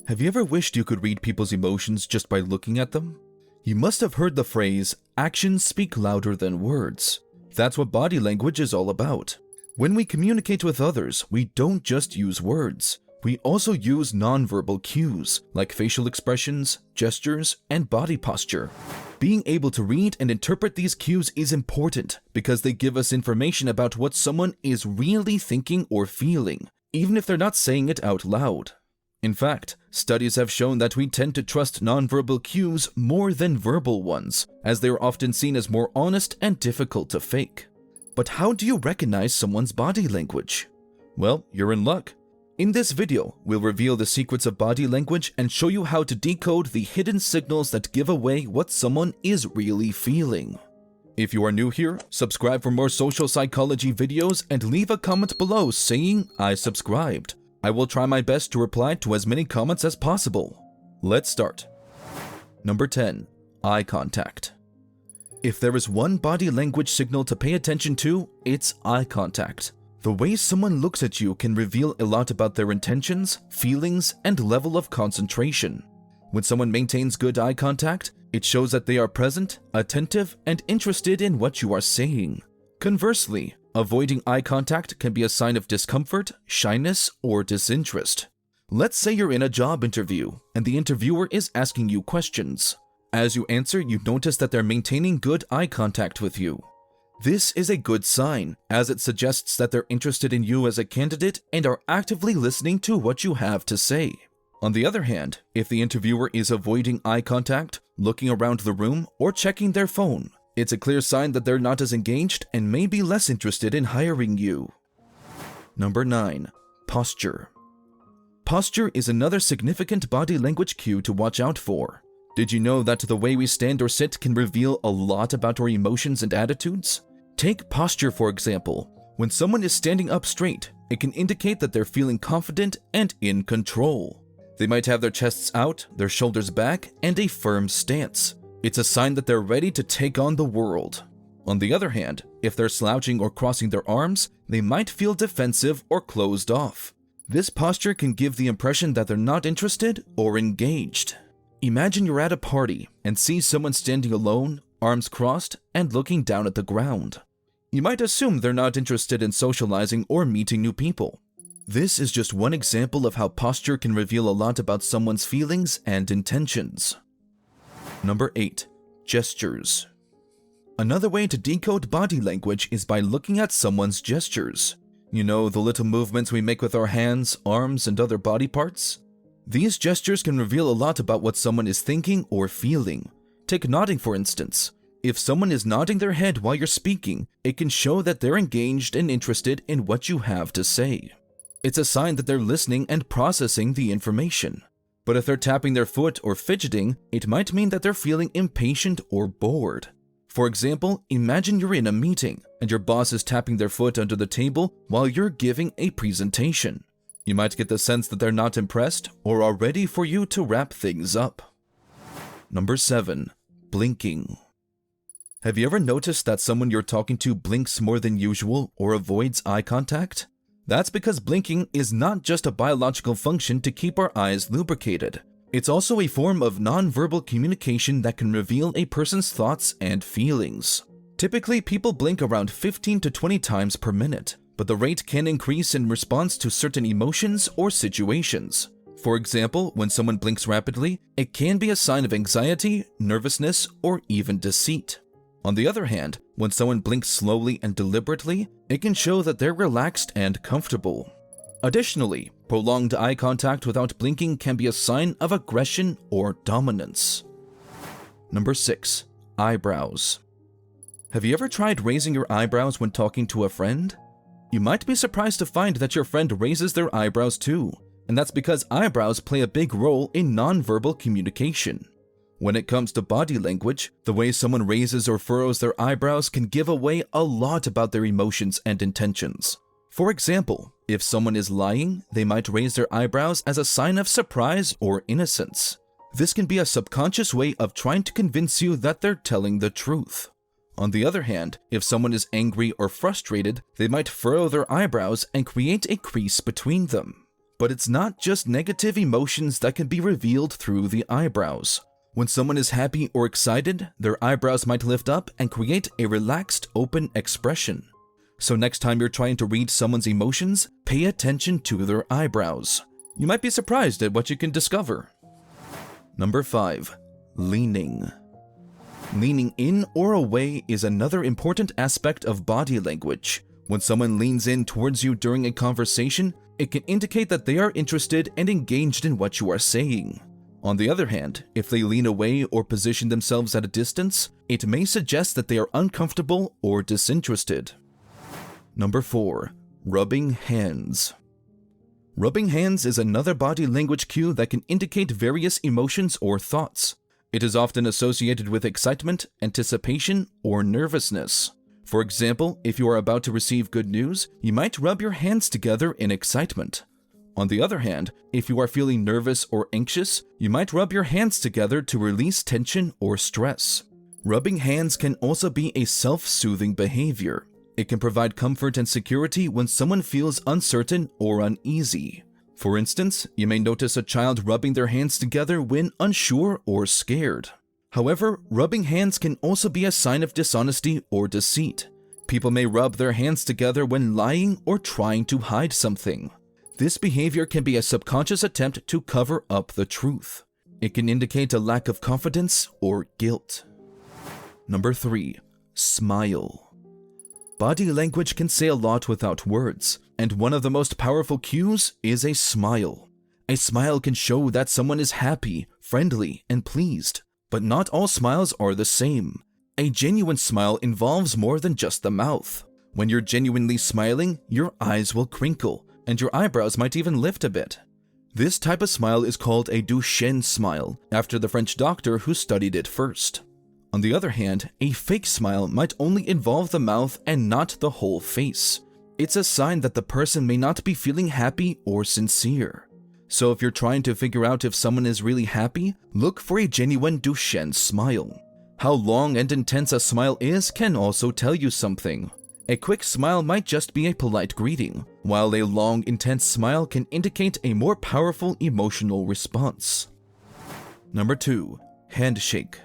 Have you ever wished you could read people's emotions just by looking at them? You must have heard the phrase, actions speak louder than words. That's what body language is all about. When we communicate with others, we don't just use words. We also use nonverbal cues, like facial expressions, gestures, and body posture. Being able to read and interpret these cues is important because they give us information about what someone is really thinking or feeling, even if they're not saying it out loud. In fact, studies have shown that we tend to trust nonverbal cues more than verbal ones, as they are often seen as more honest and difficult to fake. But how do you recognize someone's body language? Well, you're in luck. In this video, we'll reveal the secrets of body language and show you how to decode the hidden signals that give away what someone is really feeling. If you are new here, subscribe for more social psychology videos and leave a comment below saying I subscribed. I will try my best to reply to as many comments as possible. Let's start. Number 10. Eye contact. If there is one body language signal to pay attention to, it's eye contact. The way someone looks at you can reveal a lot about their intentions, feelings, and level of concentration. When someone maintains good eye contact, it shows that they are present, attentive, and interested in what you are saying. Conversely, avoiding eye contact can be a sign of discomfort, shyness, or disinterest. Let's say you're in a job interview, and the interviewer is asking you questions. As you answer, you notice that they're maintaining good eye contact with you. This is a good sign, as it suggests that they're interested in you as a candidate and are actively listening to what you have to say. On the other hand, if the interviewer is avoiding eye contact, looking around the room, or checking their phone, it's a clear sign that they're not as engaged and may be less interested in hiring you. Number 9. Posture. Posture is another significant body language cue to watch out for. Did you know that the way we stand or sit can reveal a lot about our emotions and attitudes? Take posture for example. When someone is standing up straight, it can indicate that they're feeling confident and in control. They might have their chests out, their shoulders back, and a firm stance. It's a sign that they're ready to take on the world. On the other hand, if they're slouching or crossing their arms, they might feel defensive or closed off. This posture can give the impression that they're not interested or engaged. Imagine you're at a party and see someone standing alone, arms crossed, and looking down at the ground. You might assume they're not interested in socializing or meeting new people. This is just one example of how posture can reveal a lot about someone's feelings and intentions. Number 8. Gestures. Another way to decode body language is by looking at someone's gestures. You know, the little movements we make with our hands, arms, and other body parts? These gestures can reveal a lot about what someone is thinking or feeling. Take nodding for instance. If someone is nodding their head while you're speaking, it can show that they're engaged and interested in what you have to say. It's a sign that they're listening and processing the information. But if they're tapping their foot or fidgeting, it might mean that they're feeling impatient or bored. For example, imagine you're in a meeting and your boss is tapping their foot under the table while you're giving a presentation. You might get the sense that they're not impressed or are ready for you to wrap things up. Number 7. Blinking. Have you ever noticed that someone you're talking to blinks more than usual or avoids eye contact? That's because blinking is not just a biological function to keep our eyes lubricated. It's also a form of nonverbal communication that can reveal a person's thoughts and feelings. Typically, people blink around 15 to 20 times per minute, but the rate can increase in response to certain emotions or situations. For example, when someone blinks rapidly, it can be a sign of anxiety, nervousness, or even deceit. On the other hand, when someone blinks slowly and deliberately, it can show that they're relaxed and comfortable. Additionally, prolonged eye contact without blinking can be a sign of aggression or dominance. Number 6. Eyebrows. Have you ever tried raising your eyebrows when talking to a friend? You might be surprised to find that your friend raises their eyebrows too, and that's because eyebrows play a big role in nonverbal communication. When it comes to body language, the way someone raises or furrows their eyebrows can give away a lot about their emotions and intentions. For example, if someone is lying, they might raise their eyebrows as a sign of surprise or innocence. This can be a subconscious way of trying to convince you that they're telling the truth. On the other hand, if someone is angry or frustrated, they might furrow their eyebrows and create a crease between them. But it's not just negative emotions that can be revealed through the eyebrows. When someone is happy or excited, their eyebrows might lift up and create a relaxed, open expression. So next time you're trying to read someone's emotions, pay attention to their eyebrows. You might be surprised at what you can discover. Number 5. Leaning. Leaning in or away is another important aspect of body language. When someone leans in towards you during a conversation, it can indicate that they are interested and engaged in what you are saying. On the other hand, if they lean away or position themselves at a distance, it may suggest that they are uncomfortable or disinterested. Number 4. Rubbing hands. Rubbing hands is another body language cue that can indicate various emotions or thoughts. It is often associated with excitement, anticipation, or nervousness. For example, if you are about to receive good news, you might rub your hands together in excitement. On the other hand, if you are feeling nervous or anxious, you might rub your hands together to release tension or stress. Rubbing hands can also be a self-soothing behavior. It can provide comfort and security when someone feels uncertain or uneasy. For instance, you may notice a child rubbing their hands together when unsure or scared. However, rubbing hands can also be a sign of dishonesty or deceit. People may rub their hands together when lying or trying to hide something. This behavior can be a subconscious attempt to cover up the truth. It can indicate a lack of confidence or guilt. Number 3. Smile. Body language can say a lot without words, and one of the most powerful cues is a smile. A smile can show that someone is happy, friendly, and pleased. But not all smiles are the same. A genuine smile involves more than just the mouth. When you're genuinely smiling, your eyes will crinkle, and your eyebrows might even lift a bit. This type of smile is called a Duchenne smile, after the French doctor who studied it first. On the other hand, a fake smile might only involve the mouth and not the whole face. It's a sign that the person may not be feeling happy or sincere. So if you're trying to figure out if someone is really happy, look for a genuine Duchenne smile. How long and intense a smile is can also tell you something. A quick smile might just be a polite greeting, while a long, intense smile can indicate a more powerful emotional response. Number 2. Handshake.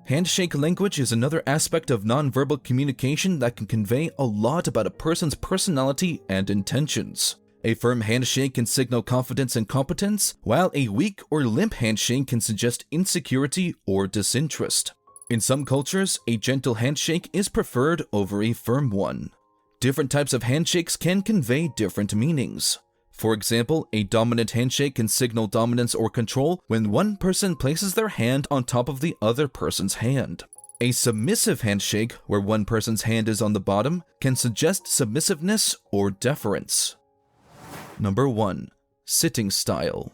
Handshake language is another aspect of nonverbal communication that can convey a lot about a person's personality and intentions. A firm handshake can signal confidence and competence, while a weak or limp handshake can suggest insecurity or disinterest. In some cultures, a gentle handshake is preferred over a firm one. Different types of handshakes can convey different meanings. For example, a dominant handshake can signal dominance or control when one person places their hand on top of the other person's hand. A submissive handshake, where one person's hand is on the bottom, can suggest submissiveness or deference. Number 1. Sitting style.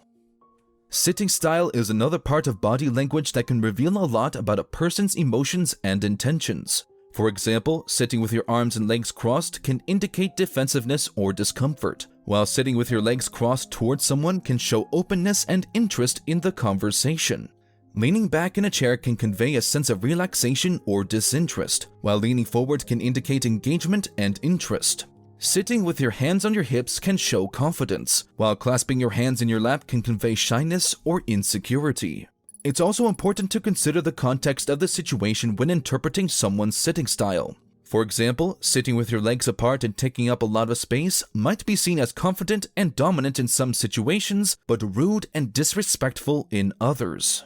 Sitting style is another part of body language that can reveal a lot about a person's emotions and intentions. For example, sitting with your arms and legs crossed can indicate defensiveness or discomfort, while sitting with your legs crossed towards someone can show openness and interest in the conversation. Leaning back in a chair can convey a sense of relaxation or disinterest, while leaning forward can indicate engagement and interest. Sitting with your hands on your hips can show confidence, while clasping your hands in your lap can convey shyness or insecurity. It's also important to consider the context of the situation when interpreting someone's sitting style. For example, sitting with your legs apart and taking up a lot of space might be seen as confident and dominant in some situations, but rude and disrespectful in others.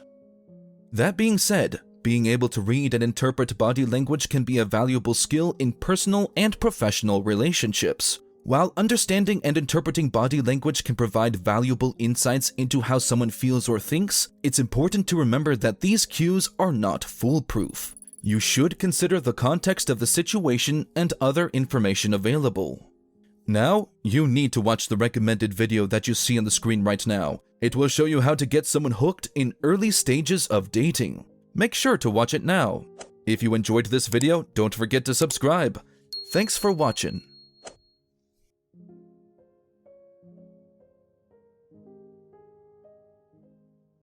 That being said, being able to read and interpret body language can be a valuable skill in personal and professional relationships. While understanding and interpreting body language can provide valuable insights into how someone feels or thinks, it's important to remember that these cues are not foolproof. You should consider the context of the situation and other information available. Now, you need to watch the recommended video that you see on the screen right now. It will show you how to get someone hooked in early stages of dating. Make sure to watch it now. If you enjoyed this video, don't forget to subscribe. Thanks for watching.